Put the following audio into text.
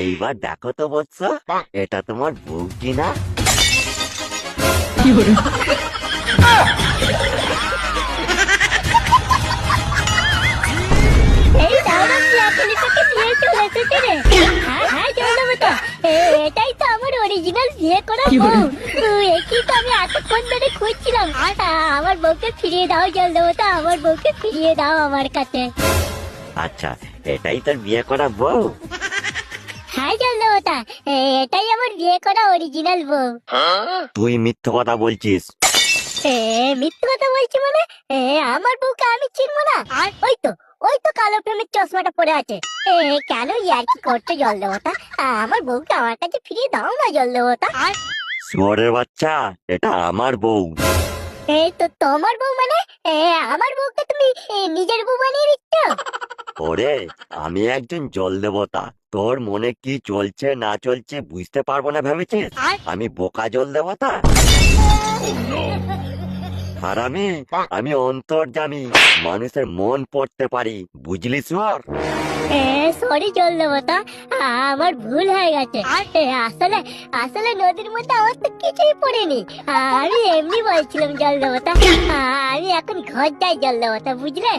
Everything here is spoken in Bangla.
এইবার দেখো তো বৎস, এটা তোমার বউ কিনা? এই দাঁড়া চাকরি থেকে বিয়ে চলে এসেছে রে। হ্যাঁ হ্যাঁ জলদেবতা, এটাই তো আমার অরিজিনাল বিয়ে করা বউ। একই তো আমি এতক্ষণ ধরে খুঁজছিলাম। আমার বউকে ফিরিয়ে দাও জলদেবতা, আমার বউকে ফিরিয়ে দাও আমার কাছে। আচ্ছা, এটাই তোর বিয়ে করা বউ? হ্যাঁ জলদেবতা, এটাই আমার বিয়ে করা অরিজিনাল বউ। তুই মিথ্যে কথা বলছিস। মিথ্যে কথা বলছি মানে? আমার বউকে আমি চিনবো না? আর ওই তো কালো প্রেমের চশমাটা পরে আছে। কেন ইয়ার কি করছো জলদেবতা? আমার বউকে আমার কাছে ফিরিয়ে দাও না জলদেবতা। শুয়োরের বাচ্চা, এটা আমার বউ। এই তো তোমার বউ মানে? আমার বউকে তুমি নিজের বউ বানিয়ে দিচ্ছ? ওরে, আমি একজন জল দেবতা, তোর মনে কি চলছে না চলছে বুঝতে পারবো না ভেবেছিস আমি বোকা জল দেবতা? আর আমি অন্তর্যামী, মানুষের মন পড়তে পারি, বুঝলি শুয়োর? সরি জলদেবতা, আমার ভুল হয়ে গেছে। আসলে আসলে নদীর মধ্যে আমার তো কিছুই পড়েনি। আমি এমনি বলছিলাম জলদেবতা। আমি এখন ঘর যাই জলদেবতা, বুঝলে?